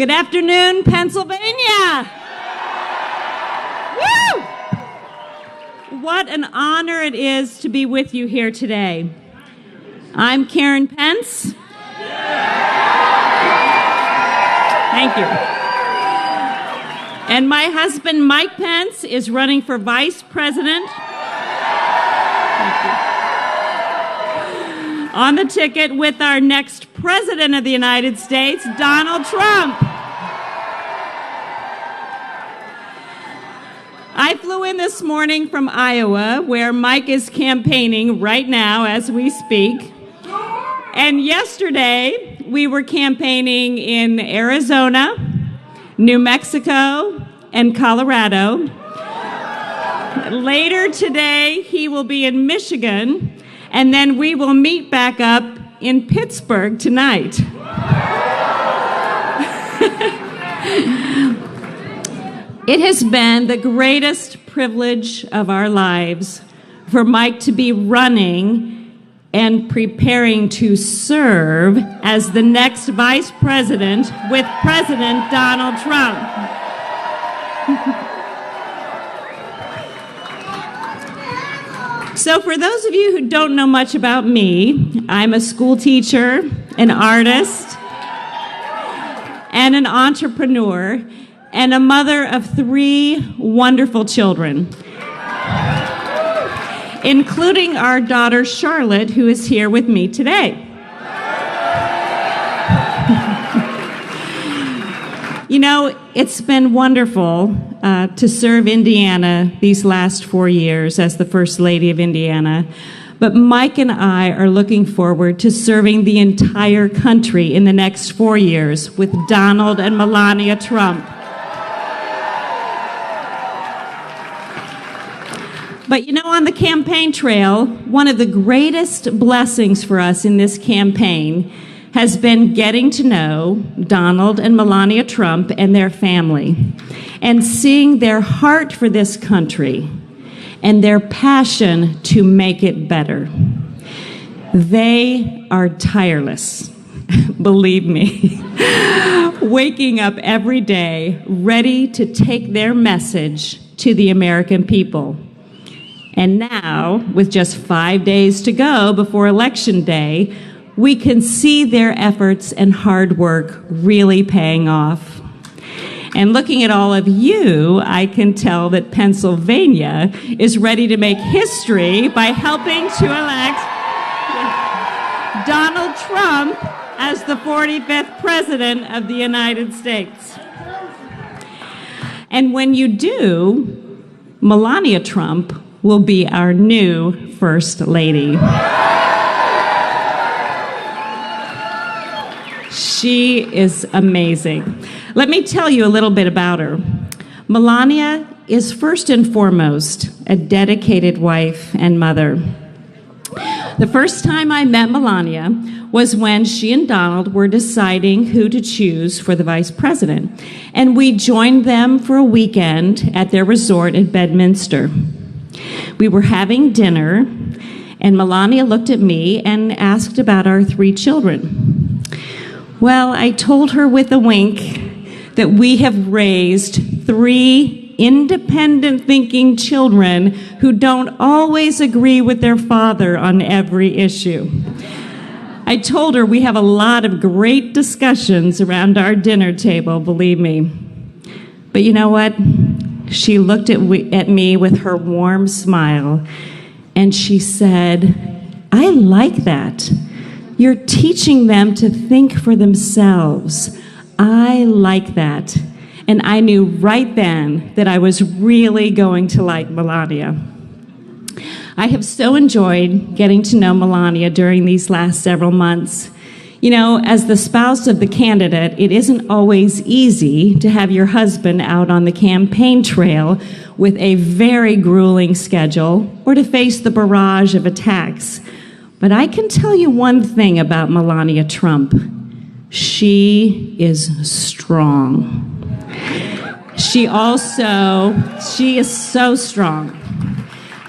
Good afternoon, Pennsylvania. Woo! What an honor it is to be with you here today. I'm Karen Pence. Thank you. And my husband, Mike Pence, is running for vice president. Thank you. On the ticket with our next president of the United States, Donald Trump. I flew in this morning from Iowa, where Mike is campaigning right now as we speak. And yesterday, we were campaigning in Arizona, New Mexico, and Colorado. Later today, he will be in Michigan, and then we will meet back up in Pittsburgh tonight. It has been the greatest privilege of our lives for Mike to be running and preparing to serve as the next vice president with President Donald Trump. So for those of you who don't know much about me, I'm a school teacher, an artist, and an entrepreneur, and a mother of 3 wonderful children, including our daughter Charlotte, who is here with me today. You know, it's been wonderful to serve Indiana these last 4 years as the First Lady of Indiana. But Mike and I are looking forward to serving the entire country in the next 4 years with Donald and Melania Trump. But you know, on the campaign trail, one of the greatest blessings for us in this campaign has been getting to know Donald and Melania Trump and their family, and seeing their heart for this country and their passion to make it better. They are tireless, believe me, waking up every day ready to take their message to the American people. And now, with just 5 days to go before Election Day, we can see their efforts and hard work really paying off. And looking at all of you, I can tell that Pennsylvania is ready to make history by helping to elect Donald Trump as the 45th President of the United States. And when you do, Melania Trump will be our new First Lady. She is amazing. Let me tell you a little bit about her. Melania is first and foremost a dedicated wife and mother. The first time I met Melania was when she and Donald were deciding who to choose for the vice president, and we joined them for a weekend at their resort in Bedminster. We were having dinner, and Melania looked at me and asked about our 3 children. Well, I told her with a wink that we have raised 3 independent thinking children who don't always agree with their father on every issue. I told her we have a lot of great discussions around our dinner table, believe me. But you know what? She looked at me with her warm smile, and she said, "I like that. You're teaching them to think for themselves. I like that." And I knew right then that I was really going to like Melania. I have so enjoyed getting to know Melania during these last several months. You know, as the spouse of the candidate, it isn't always easy to have your husband out on the campaign trail with a very grueling schedule or to face the barrage of attacks. But I can tell you one thing about Melania Trump. She is strong. She is so strong.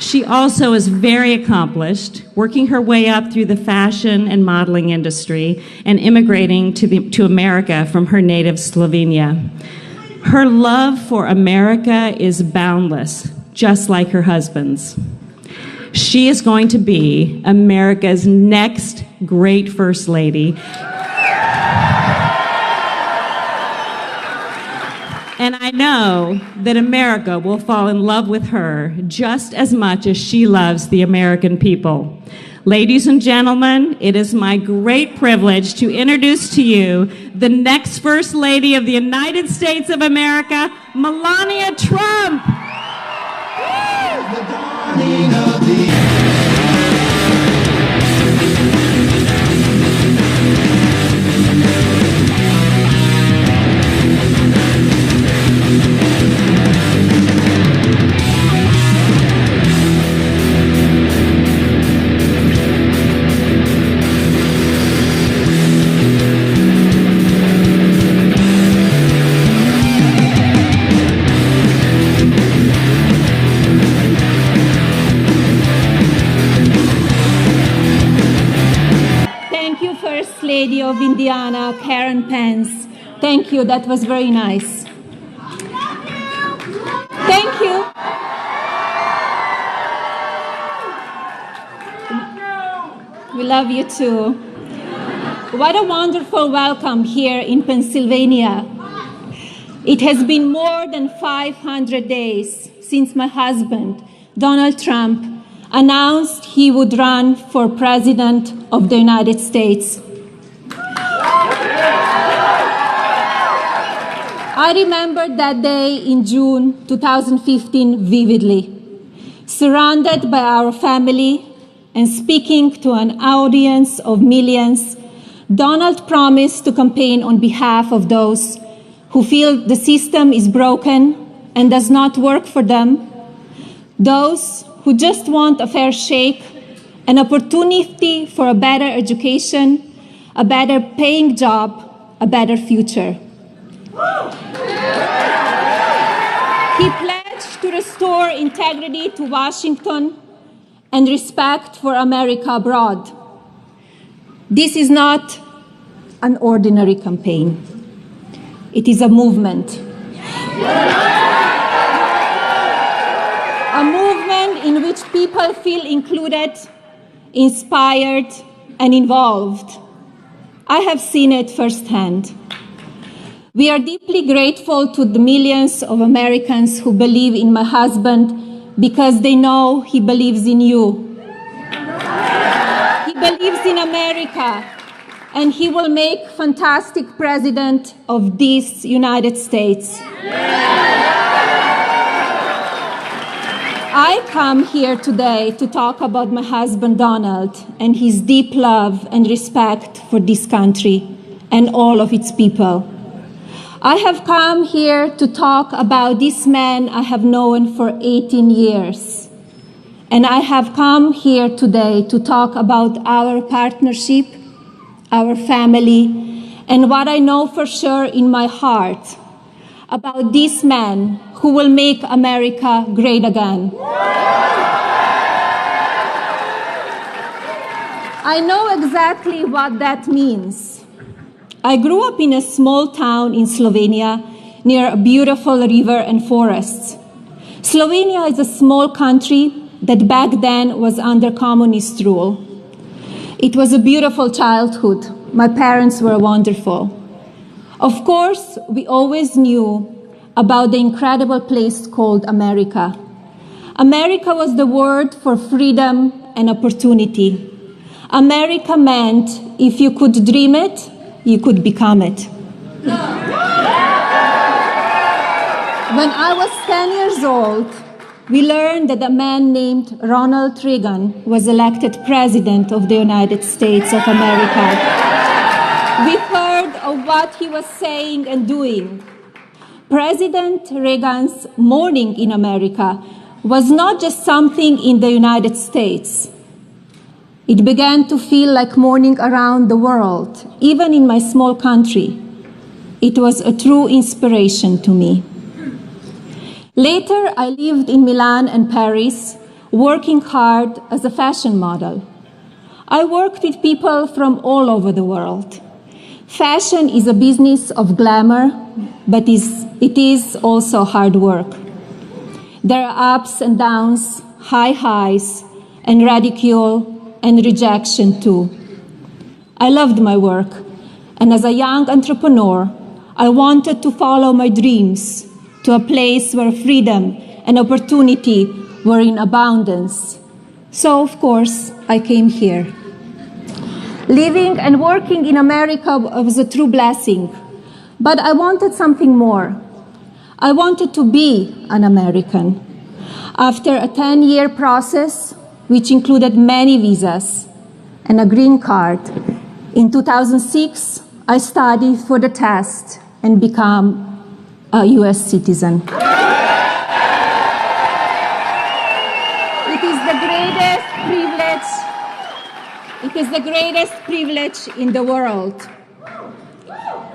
She also is very accomplished, working her way up through the fashion and modeling industry and immigrating to America from her native Slovenia. Her love for America is boundless, just like her husband's. She is going to be America's next great First Lady. And I know that America will fall in love with her just as much as she loves the American people. Ladies and gentlemen, it is my great privilege to introduce to you the next First Lady of the United States of America, Melania Trump. Lady of Indiana, Karen Pence. Thank you, that was very nice. Thank you. We love you too. What a wonderful welcome here in Pennsylvania. It has been more than 500 days since my husband, Donald Trump, announced he would run for President of the United States. I remember that day in June 2015 vividly. Surrounded by our family and speaking to an audience of millions, Donald promised to campaign on behalf of those who feel the system is broken and does not work for them, those who just want a fair shake, an opportunity for a better education, a better paying job, a better future. He pledged to restore integrity to Washington and respect for America abroad. This is not an ordinary campaign. It is a movement. A movement in which people feel included, inspired, and involved. I have seen it firsthand. We are deeply grateful to the millions of Americans who believe in my husband because they know he believes in you. He believes in America, and he will make fantastic president of this United States. I come here today to talk about my husband, Donald, and his deep love and respect for this country and all of its people. I have come here to talk about this man I have known for 18 years. And I have come here today to talk about our partnership, our family, and what I know for sure in my heart about this man who will make America great again. I know exactly what that means. I grew up in a small town in Slovenia near a beautiful river and forests. Slovenia is a small country that back then was under communist rule. It was a beautiful childhood. My parents were wonderful. Of course, we always knew about the incredible place called America. America was the word for freedom and opportunity. America meant if you could dream it, you could become it. When I was 10 years old, we learned that a man named Ronald Reagan was elected President of the United States of America. We heard of what he was saying and doing. President Reagan's morning in America was not just something in the United States. It began to feel like morning around the world, even in my small country. It was a true inspiration to me. Later, I lived in Milan and Paris, working hard as a fashion model. I worked with people from all over the world. Fashion is a business of glamour, but it is also hard work. There are ups and downs, high highs, and ridicule and rejection too. I loved my work, and as a young entrepreneur, I wanted to follow my dreams to a place where freedom and opportunity were in abundance. So, of course, I came here. Living and working in America was a true blessing, but I wanted something more. I wanted to be an American. After a 10-year process, which included many visas and a green card, in 2006, I studied for the test and became a U.S. citizen. It is the greatest privilege in the world.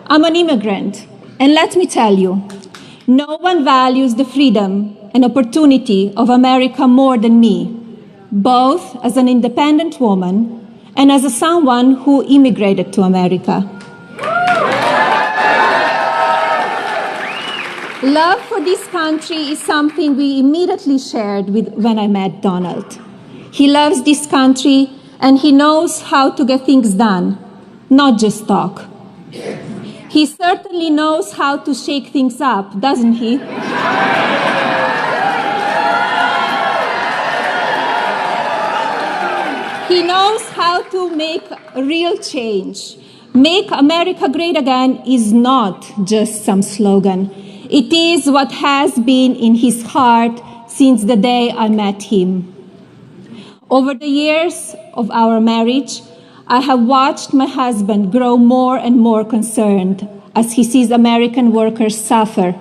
I'm an immigrant, and let me tell you, no one values the freedom and opportunity of America more than me, both as an independent woman and as someone who immigrated to America. Love for this country is something we immediately shared when I met Donald. He loves this country and he knows how to get things done, not just talk. He certainly knows how to shake things up, doesn't he? He knows how to make a real change. Make America Great Again is not just some slogan. It is what has been in his heart since the day I met him. Over the years of our marriage, I have watched my husband grow more and more concerned as he sees American workers suffer.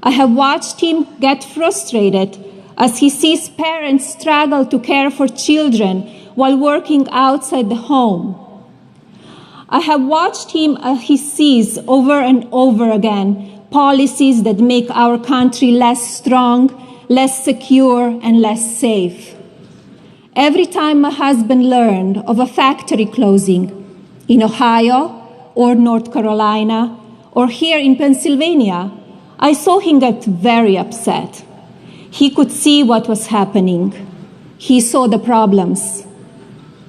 I have watched him get frustrated as he sees parents struggle to care for children while working outside the home. I have watched him as he sees over and over again policies that make our country less strong, less secure, and less safe. Every time my husband learned of a factory closing in Ohio or North Carolina or here in Pennsylvania, I saw him get very upset. He could see what was happening. He saw the problems.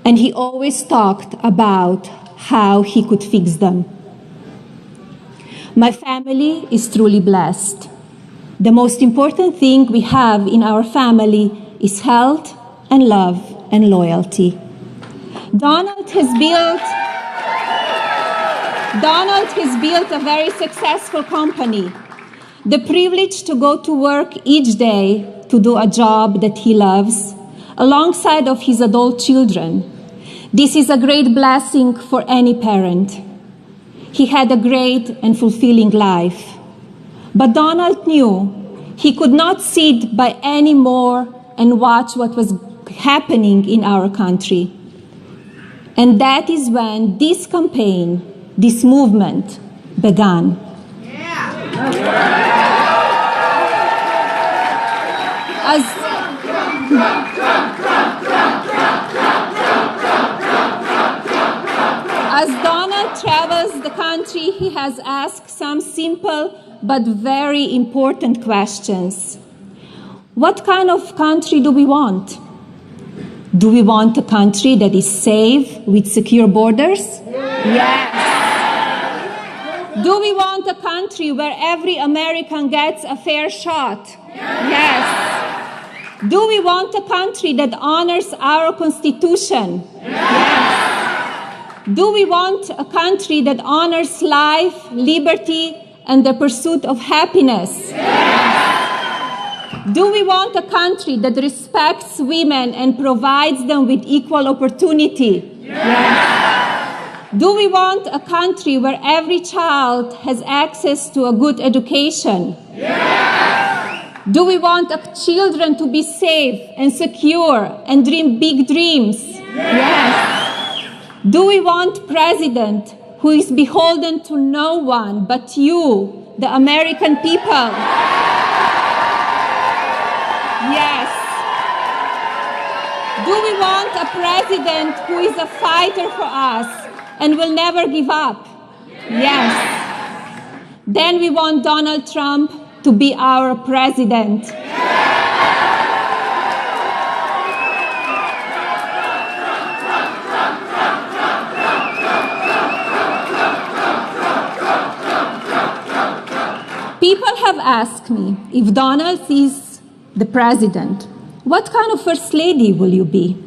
And he always talked about how he could fix them. My family is truly blessed. The most important thing we have in our family is health and love and loyalty. Donald has built a very successful company. The privilege to go to work each day to do a job that he loves, alongside of his adult children. This is a great blessing for any parent. He had a great and fulfilling life. But Donald knew he could not sit by anymore and watch what was happening in our country. And that is when this campaign, this movement began. As Donald travels the country, he has asked some simple but very important questions. What kind of country do we want? Do we want a country that is safe with secure borders? Yes. Do we want a country where every American gets a fair shot? Yes. Do we want a country that honors our Constitution? Yes. Do we want a country that honors life, liberty, and the pursuit of happiness? Yes. Do we want a country that respects women and provides them with equal opportunity? Yes. Do we want a country where every child has access to a good education? Yes. Do we want children to be safe and secure and dream big dreams? Yes. Do we want a president who is beholden to no one but you, the American people? Yes. Do we want a president who is a fighter for us and will never give up? Yes. Then we want Donald Trump to be our president. People have asked me, if Donald is the president, what kind of first lady will you be?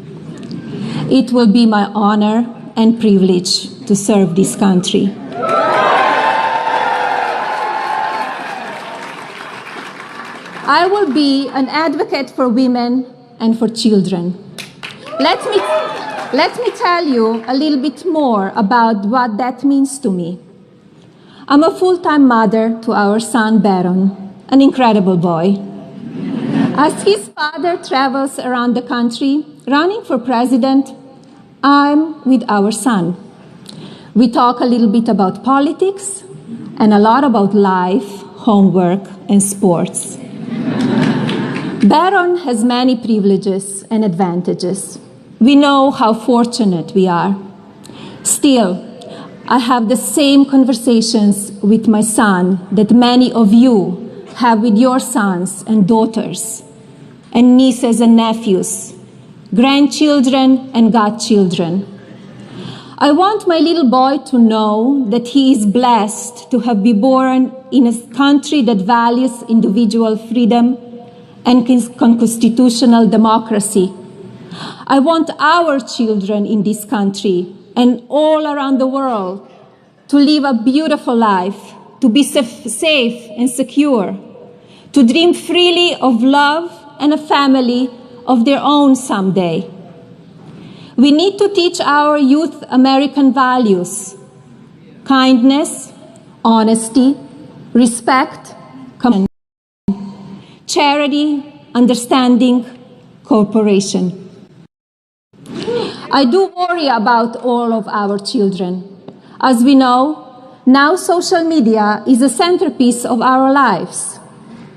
It will be my honor and privilege to serve this country. I will be an advocate for women and for children. Let me tell you a little bit more about what that means to me. I'm a full-time mother to our son, Berwyn, an incredible boy. As his father travels around the country running for president, I'm with our son. We talk a little bit about politics and a lot about life, homework, and sports. Berwyn has many privileges and advantages. We know how fortunate we are. Still, I have the same conversations with my son that many of you have with your sons and daughters, and nieces and nephews, grandchildren and godchildren. I want my little boy to know that he is blessed to have been born in a country that values individual freedom and constitutional democracy. I want our children in this country and all around the world to live a beautiful life, to be safe and secure, to dream freely of love and a family of their own someday. We need to teach our youth American values: kindness, honesty, respect, charity, understanding, cooperation. I do worry about all of our children. As we know, now social media is a centerpiece of our lives.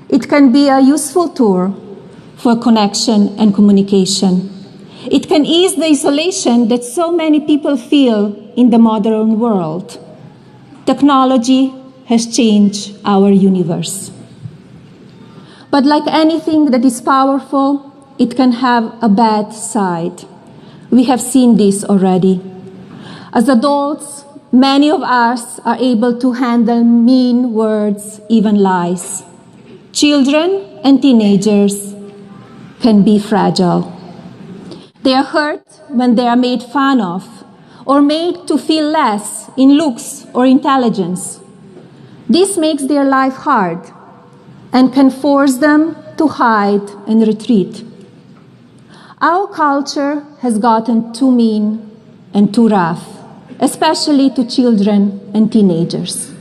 It can be a useful tool for connection and communication. It can ease the isolation that so many people feel in the modern world. Technology has changed our universe. But like anything that is powerful, it can have a bad side. We have seen this already. As adults, many of us are able to handle mean words, even lies. Children and teenagers can be fragile. They are hurt when they are made fun of or made to feel less in looks or intelligence. This makes their life hard and can force them to hide and retreat. Our culture has gotten too mean and too rough, especially to children and teenagers.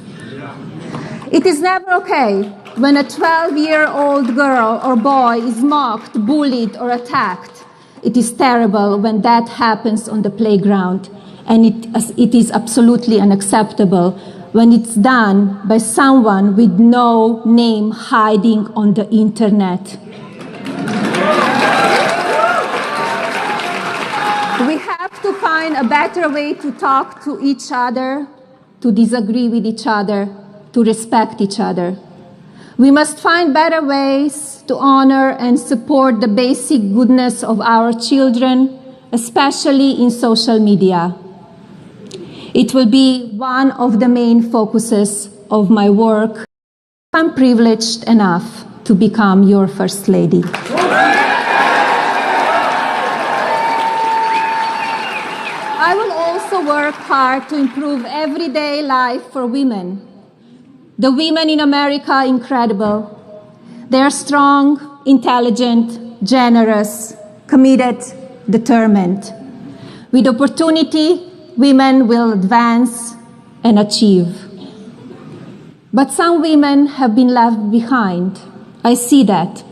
It is never okay when a 12-year-old girl or boy is mocked, bullied, or attacked. It is terrible when that happens on the playground, and it is absolutely unacceptable when it's done by someone with no name hiding on the internet. We have to find a better way to talk to each other, to disagree with each other, to respect each other. We must find better ways to honor and support the basic goodness of our children, especially in social media. It will be one of the main focuses of my work. I'm privileged enough to become your First Lady. I will also work hard to improve everyday life for women. The women in America are incredible. They are strong, intelligent, generous, committed, determined. With opportunity, women will advance and achieve. But some women have been left behind. I see that.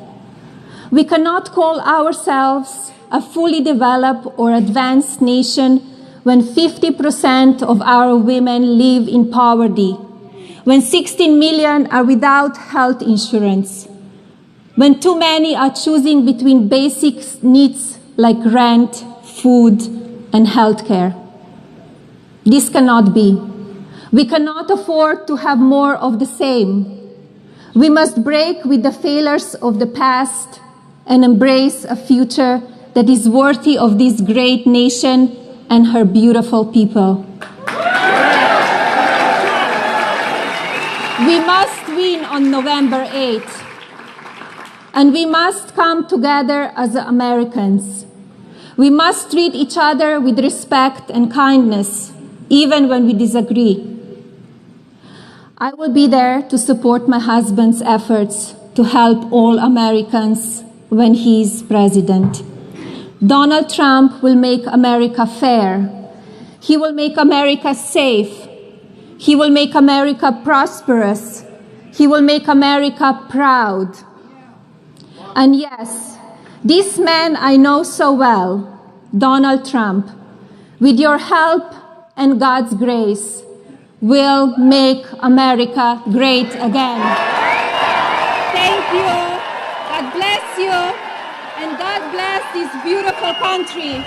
We cannot call ourselves a fully developed or advanced nation when 50% of our women live in poverty, when 16 million are without health insurance, when too many are choosing between basic needs like rent, food, and healthcare. This cannot be. We cannot afford to have more of the same. We must break with the failures of the past and embrace a future that is worthy of this great nation and her beautiful people. We must win on November 8th, and we must come together as Americans. We must treat each other with respect and kindness, even when we disagree. I will be there to support my husband's efforts to help all Americans when he's president. Donald Trump will make America fair. He will make America safe. He will make America prosperous. He will make America proud. And yes, this man I know so well, Donald Trump, with your help and God's grace, will make America great again. Thank you. God bless you. And God bless this beautiful country.